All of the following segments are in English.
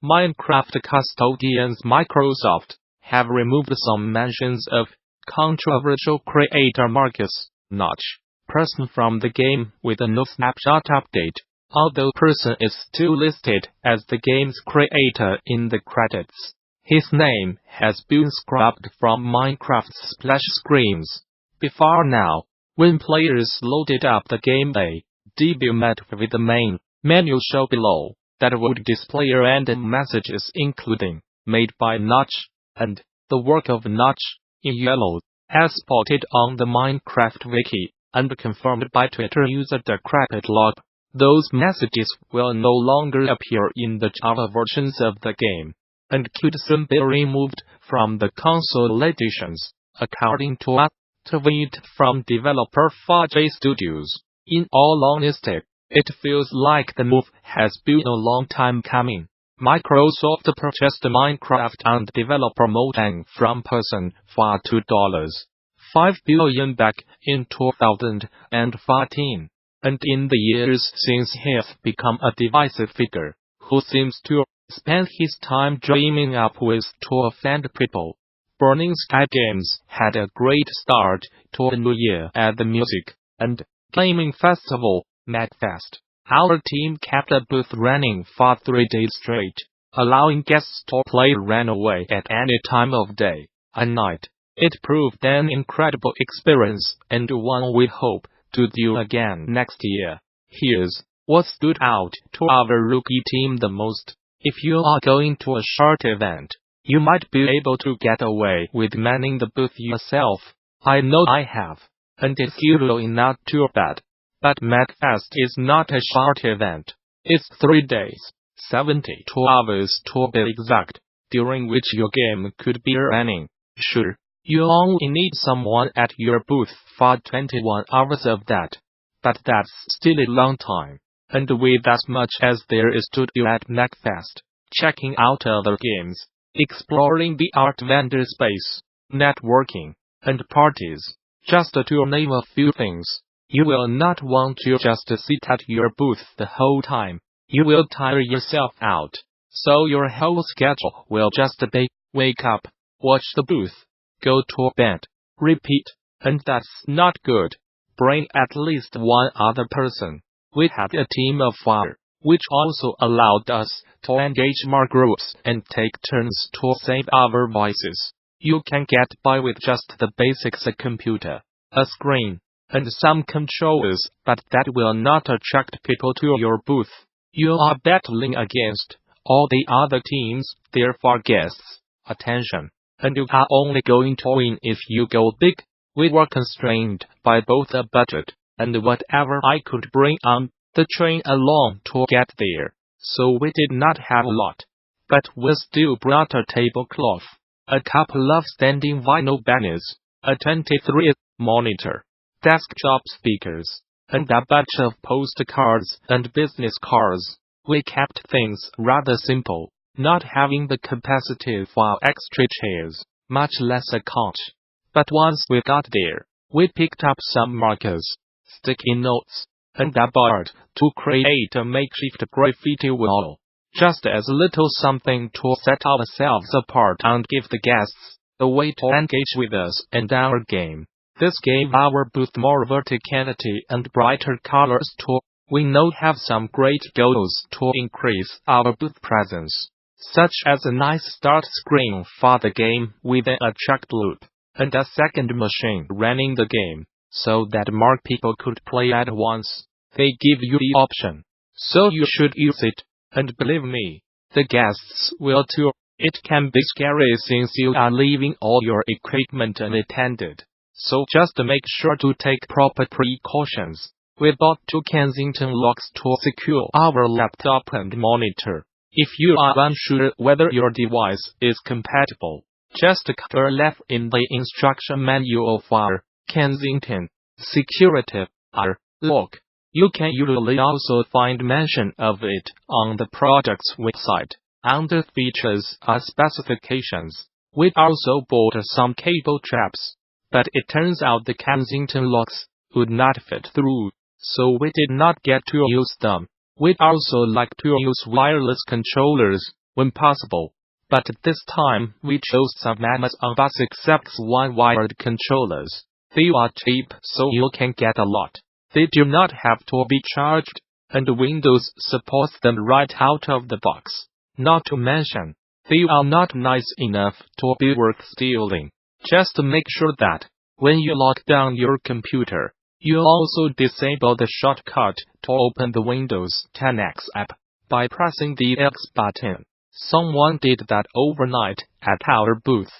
Minecraft custodians Microsoft have removed some mentions of controversial creator Marcus Notch person from the game with a no snapshot update, although person is still listed as the game's creator in the credits. His name has been scrubbed from Minecraft's splash screens. Before now, when players loaded up the game, they debut met with the main menu show below that would display random messages including "made by Notch" and "the work of Notch" in yellow, as spotted on the Minecraft wiki and confirmed by Twitter user TheCrapitLog. Those messages will no longer appear in the Java versions of the game, and could soon be removed from the console editions, according to a tweet from developer FJ Studios. In all honesty, it feels like the move has been a long time coming. Microsoft purchased Minecraft and developer Mojang from person for $2.5 billion back in 2014. And in the years since he's become a divisive figure, who seems to spend his time dreaming up ways to offend people. Burning Sky Games had a great start to the new year at the music and gaming festival, MagFest. Our team kept a booth running for 3 days straight, allowing guests to play Runaway at any time of day and night. It proved an incredible experience and one we hope to do again next year. Here's what stood out to our rookie team the most. If you are going to a short event, you might be able to get away with manning the booth yourself. I know I have, and it's usually not too bad. But MagFest is not a short event. It's 3 days, 72 hours to be exact, during which your game could be running. Sure, you only need someone at your booth for 21 hours of that. But that's still a long time. And with as much as there is to do at MagFest, checking out other games, exploring the art vendor space, networking, and parties, just to name a few things, you will not want to just sit at your booth the whole time. You will tire yourself out. So your whole schedule will just be wake up, watch the booth, go to bed, repeat, and that's not good. Bring at least one other person. We had a team of 4, which also allowed us to engage more groups and take turns to save our voices. You can get by with just the basics: a computer, a screen, and some controllers, but that will not attract people to your booth. You are battling against all the other teams, therefore guests, attention, and you are only going to win if you go big. We were constrained by both a budget and whatever I could bring on the train along to get there, so we did not have a lot. But we still brought a tablecloth, a couple of standing vinyl banners, a 23-inch monitor, desktop speakers, and a bunch of postcards and business cards. We kept things rather simple, not having the capacity for extra chairs, much less a couch. But once we got there, we picked up some markers, sticky notes, and a board to create a makeshift graffiti wall. Just as a little something to set ourselves apart and give the guests a way to engage with us and our game. This gave our booth more verticality and brighter colors too. We now have some great goals to increase our booth presence, such as a nice start screen for the game with an attract loop, and a second machine running the game, so that more people could play at once. They give you the option, so you should use it, and believe me, the guests will too. It can be scary since you are leaving all your equipment unattended, so just make sure to take proper precautions. We bought 2 Kensington locks to secure our laptop and monitor. If you are unsure whether your device is compatible, just click left in the instruction manual for Kensington Security lock. You can usually also find mention of it on the product's website, under features or specifications. We also bought some cable traps, but it turns out the Kensington locks would not fit through, so we did not get to use them. We'd also like to use wireless controllers, when possible. But this time we chose some Amazon Basic X1 wired controllers. They are cheap, so you can get a lot. They do not have to be charged, and Windows supports them right out of the box. Not to mention, they are not nice enough to be worth stealing. Just make sure that, when you lock down your computer, you also disable the shortcut to open the Windows 10X app by pressing the X button. Someone did that overnight at our booth,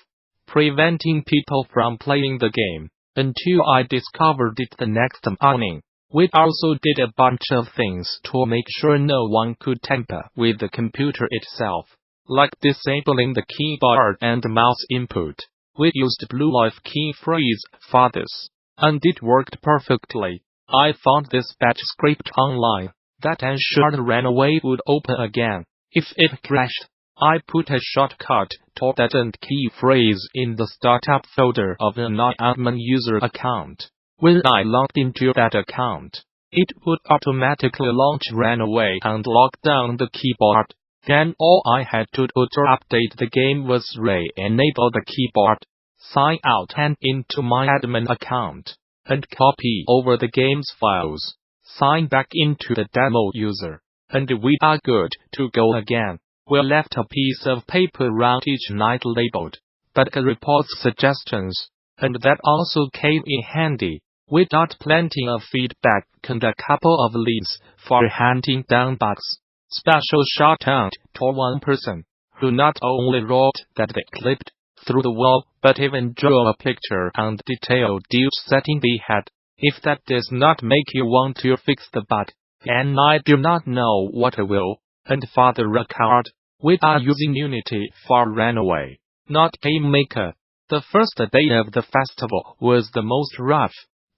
preventing people from playing the game, until I discovered it the next morning. We also did a bunch of things to make sure no one could tamper with the computer itself, like disabling the keyboard and mouse input. We used Blue Life key phrase for this, and it worked perfectly. I found this batch script online that ensured Runaway would open again if it crashed. I put a shortcut to that end key phrase in the startup folder of an non-admin user account. When I logged into that account, it would automatically launch Runaway and lock down the keyboard. Then all I had to do to update the game was re-enable the keyboard, sign out and into my admin account, and copy over the game's files, sign back into the demo user, and we are good to go again. We left a piece of paper around each night labeled "Bug reports suggestions," and that also came in handy. We got plenty of feedback and a couple of leads for hunting down bugs. Special shout out to one person who not only wrote that they clipped through the wall, but even drew a picture and detailed each setting they had. If that does not make you want to fix the bug, then I do not know what will. And for the record, we are using Unity for Runaway, not GameMaker. The first day of the festival was the most rough,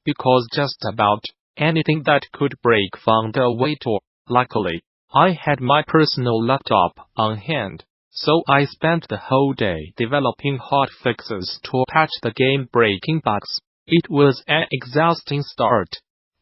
because just about anything that could break found a way to. Luckily, I had my personal laptop on hand, so I spent the whole day developing hotfixes to patch the game-breaking bugs. It was an exhausting start,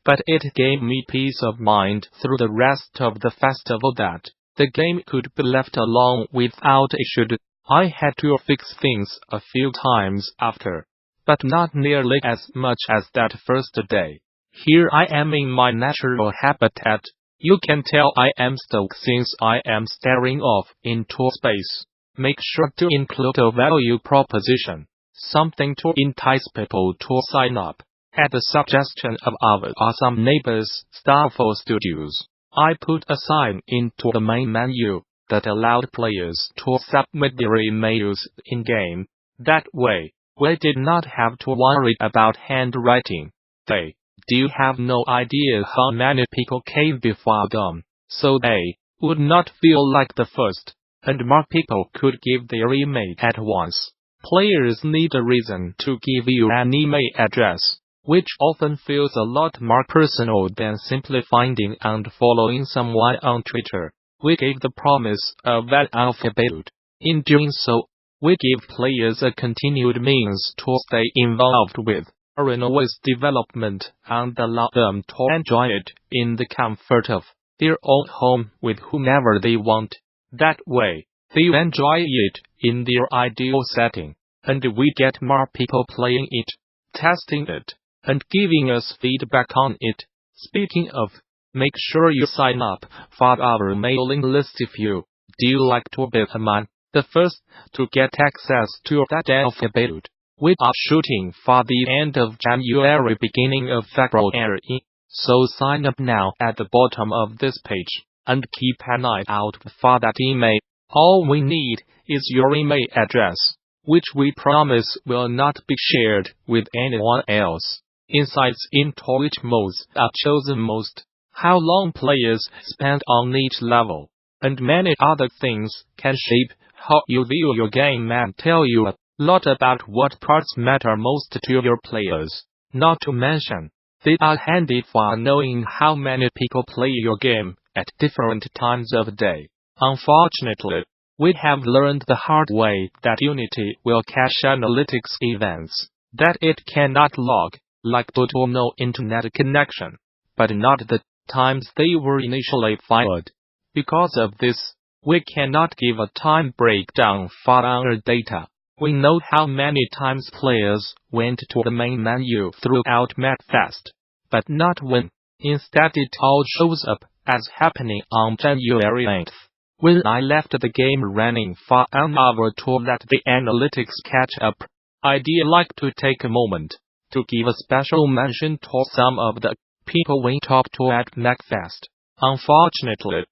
but it gave me peace of mind through the rest of the festival that the game could be left alone without issue. I had to fix things a few times after, but not nearly as much as that first day. Here I am in my natural habitat. You can tell I am stuck since I am staring off into space. Make sure to include a value proposition, something to entice people to sign up. At the suggestion of our awesome neighbors, Starfall Studios, I put a sign into the main menu that allowed players to submit their emails in-game. That way, we did not have to worry about handwriting. They do have no idea how many people came before them, so they would not feel like the first, and more people could give their email at once. Players need a reason to give you an email address, which often feels a lot more personal than simply finding and following someone on Twitter. We gave the promise of an alphabet. In doing so, we give players a continued means to stay involved with Runaway's development and allow them to enjoy it in the comfort of their own home with whomever they want. That way, they enjoy it in their ideal setting, and we get more people playing it, testing it, and giving us feedback on it. Speaking of, make sure you sign up for our mailing list if you do like to be among the first to get access to that alphabet. We are shooting for the end of January, beginning of February, so sign up now at the bottom of this page, and keep an eye out for that email. All we need is your email address, which we promise will not be shared with anyone else. Insights into which modes are chosen most, how long players spend on each level, and many other things can shape how you view your game and tell you a lot about what parts matter most to your players. Not to mention, they are handy for knowing how many people play your game at different times of day. Unfortunately, we have learned the hard way that Unity will cache analytics events that it cannot log, like due to no internet connection, but not the times they were initially fired. Because of this, We cannot give a time breakdown for our data. We know how many times players went to the main menu throughout MapFest, but not when. Instead it all shows up as happening on January 8th. When I left the game running for an hour to let the analytics catch up. I'd like to take a moment to give a special mention to some of the people we talked to at MapFest. Unfortunately,